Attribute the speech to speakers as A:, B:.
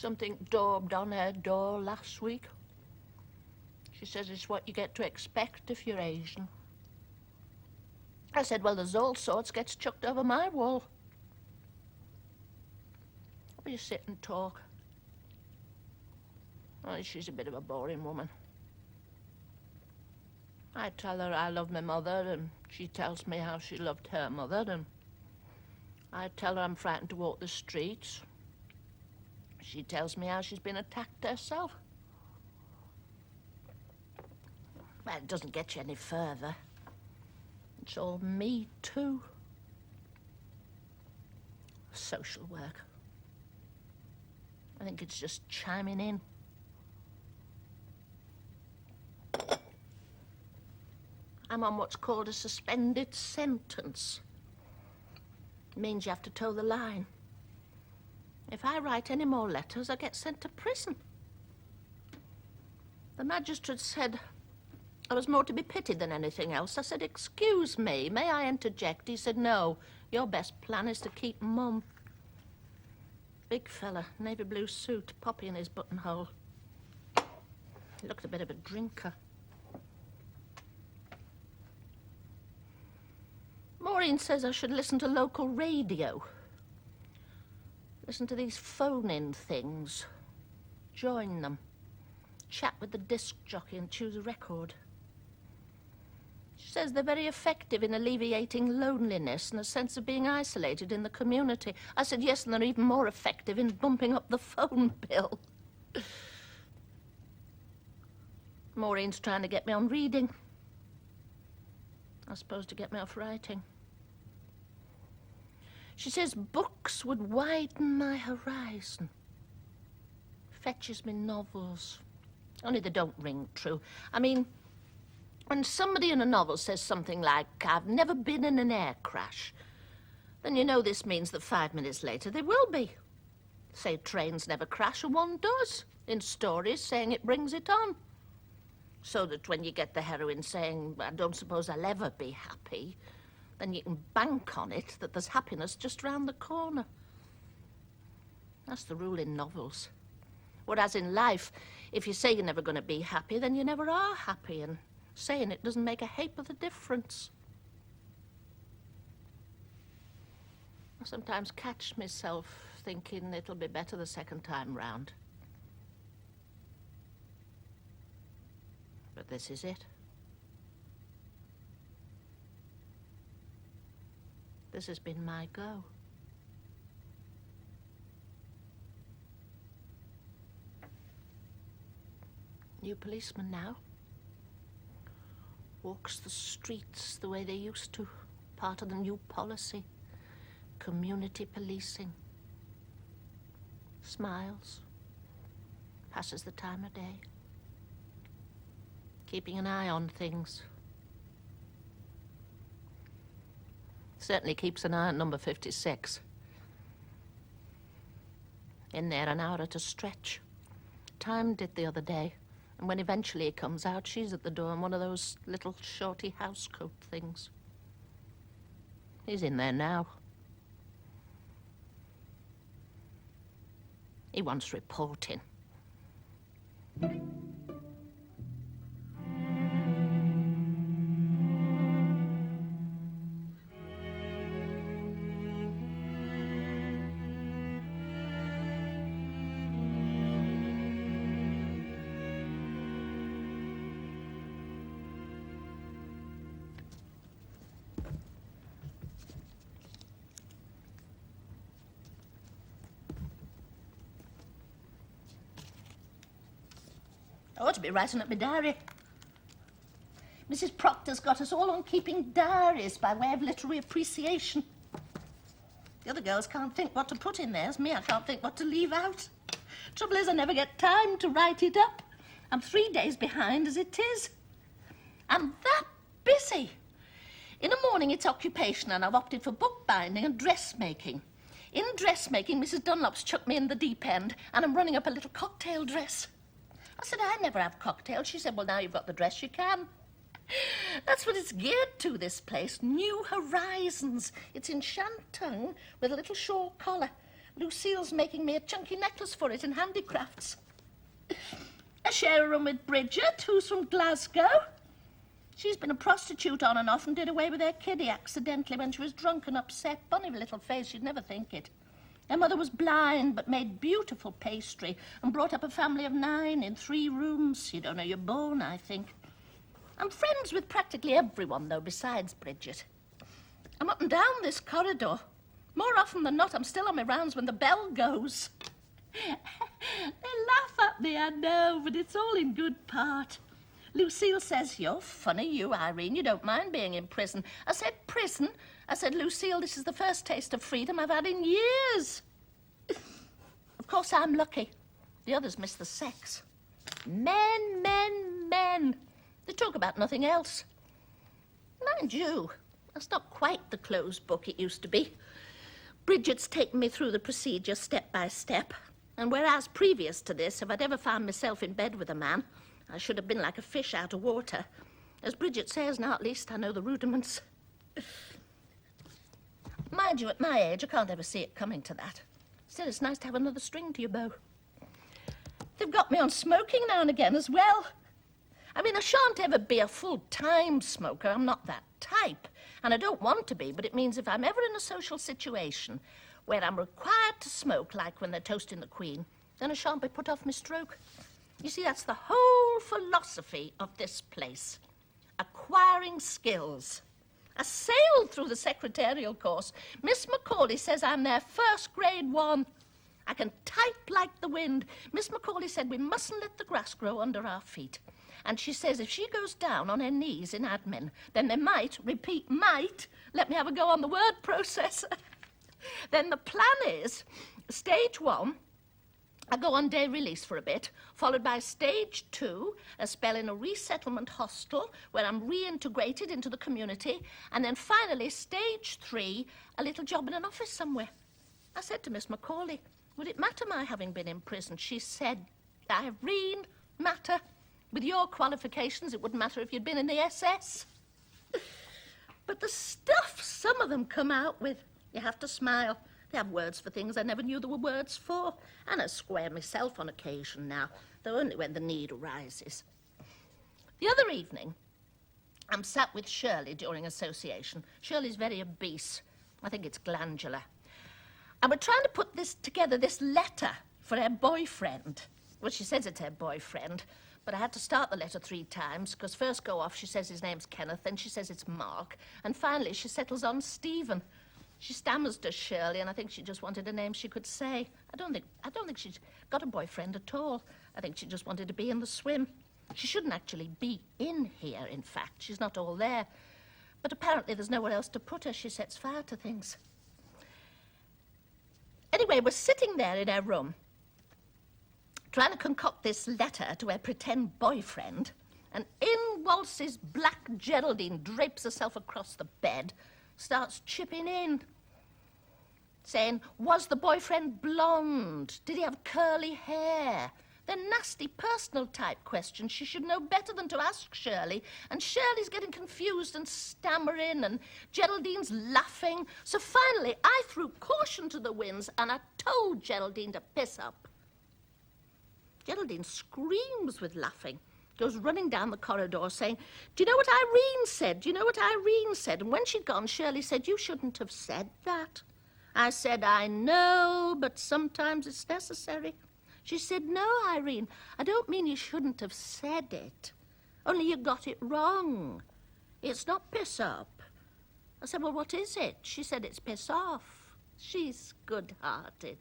A: Something daubed on her door last week. She says it's what you get to expect if you're Asian. I said, well, there's all sorts gets chucked over my wall. We sit and talk. Oh, she's a bit of a boring woman. I tell her I love my mother, and she tells me how she loved her mother, and I tell her I'm frightened to walk the streets. She tells me how she's been attacked herself. Well, it doesn't get you any further. It's all me, too. Social work. I think it's just chiming in. I'm on what's called a suspended sentence. It means you have to toe the line. If I write any more letters, I get sent to prison. The magistrate said I was more to be pitied than anything else. I said, excuse me, may I interject? He said, no, your best plan is to keep mum. Big fella, navy blue suit, poppy in his buttonhole. He looked a bit of a drinker. Maureen says I should listen to local radio. Listen to these phone-in things. Join them. Chat with the disc jockey and choose a record. She says they're very effective in alleviating loneliness and a sense of being isolated in the community. I said yes, and they're even more effective in bumping up the phone bill. Maureen's trying to get me on reading. I suppose to get me off writing. She says books would widen my horizon. Fetches me novels. Only they don't ring true. I mean, when somebody in a novel says something like, I've never been in an air crash, then you know this means that 5 minutes later they will be. Say trains never crash, and one does, in stories saying it brings it on. So that when you get the heroine saying, I don't suppose I'll ever be happy, then you can bank on it that there's happiness just round the corner. That's the rule in novels. Whereas in life, if you say you're never going to be happy, then you never are happy, and saying it doesn't make a heap of a difference. I sometimes catch myself thinking it'll be better the second time round. But this is it. This has been my go. New policeman now. Walks the streets the way they used to. Part of the new policy. Community policing. Smiles. Passes the time of day. Keeping an eye on things. Certainly keeps an eye on number 56. In there an hour at a stretch. Timed it the other day. And when eventually he comes out, she's at the door in one of those little shorty housecoat things. He's in there now. He wants reporting. I ought to be writing up my diary. Mrs. Proctor's got us all on keeping diaries by way of literary appreciation. The other girls can't think what to put in theirs. Me, I can't think what to leave out. Trouble is, I never get time to write it up. I'm 3 days behind as it is. I'm that busy. In the morning, it's occupation, and I've opted for bookbinding and dressmaking. In dressmaking, Mrs. Dunlop's chucked me in the deep end, and I'm running up a little cocktail dress. I said, I never have cocktails. She said, well, now you've got the dress, you can. That's what it's geared to, this place. New horizons. It's in Shantung with a little shawl collar. Lucille's making me a chunky necklace for it in handicrafts. I share a room with Bridget, who's from Glasgow. She's been a prostitute on and off and did away with her kiddie accidentally when she was drunk and upset. Funny little face, you'd never think it. Her mother was blind but made beautiful pastry and brought up a family of 9 in 3 rooms. You don't know you're born, I think. I'm friends with practically everyone, though, besides Bridget. I'm up and down this corridor. More often than not, I'm still on my rounds when the bell goes. They laugh at me, I know, but it's all in good part. Lucille says, "You're funny, you, Irene. You don't mind being in prison." I said, "Prison?" I said, "Lucille, this is the first taste of freedom I've had in years." Of course, I'm lucky. The others miss the sex. Men, men, men. They talk about nothing else. Mind you, that's not quite the closed book it used to be. Bridget's taken me through the procedure step by step. And whereas previous to this, if I'd ever found myself in bed with a man, I should have been like a fish out of water. As Bridget says, now at least I know the rudiments. Mind you, at my age, I can't ever see it coming to that. Still, it's nice to have another string to your bow. They've got me on smoking now and again as well. I mean, I shan't ever be a full-time smoker. I'm not that type. And I don't want to be, but it means if I'm ever in a social situation where I'm required to smoke, like when they're toasting the Queen, then I shan't be put off my stroke. You see, that's the whole philosophy of this place. Acquiring skills. I sailed through the secretarial course. Miss Macaulay says I'm their first grade 1. I can type like the wind. Miss Macaulay said we mustn't let the grass grow under our feet. And she says if she goes down on her knees in admin, then they might, repeat, might, let me have a go on the word processor. Then the plan is, stage 1, I go on day release for a bit, followed by stage 2, a spell in a resettlement hostel where I'm reintegrated into the community, and then finally stage 3, a little job in an office somewhere. I said to Miss Macaulay, would it matter my having been in prison? She said, Irene, matter. With your qualifications, it wouldn't matter if you'd been in the SS. But the stuff some of them come out with, you have to smile. They have words for things I never knew there were words for. And I square myself on occasion now, though only when the need arises. The other evening, I'm sat with Shirley during association. Shirley's very obese. I think it's glandular. And we're trying to put together this letter for her boyfriend. Well, she says it's her boyfriend, but I had to start the letter 3 times, because first go off she says his name's Kenneth, then she says it's Mark, and finally she settles on Stephen. She stammers to Shirley, and I think she just wanted a name she could say. I don't think she's got a boyfriend at all. I think she just wanted to be in the swim. She shouldn't actually be in here, in fact. She's not all there. But apparently there's nowhere else to put her. She sets fire to things. Anyway, we're sitting there in her room, trying to concoct this letter to her pretend boyfriend, and in waltzes Black Geraldine, drapes herself across the bed, starts chipping in, saying, was the boyfriend blonde? Did he have curly hair? They're nasty personal type questions she should know better than to ask Shirley, and Shirley's getting confused and stammering, and Geraldine's laughing. So finally I threw caution to the winds and I told Geraldine to piss up. Geraldine screams with laughing, goes running down the corridor saying, do you know what Irene said? Do you know what Irene said? And when she'd gone, Shirley said, you shouldn't have said that. I said, I know, but sometimes it's necessary. She said, no, Irene, I don't mean you shouldn't have said it. Only you got it wrong. It's not piss up. I said, well, what is it? She said, it's piss off. She's good-hearted.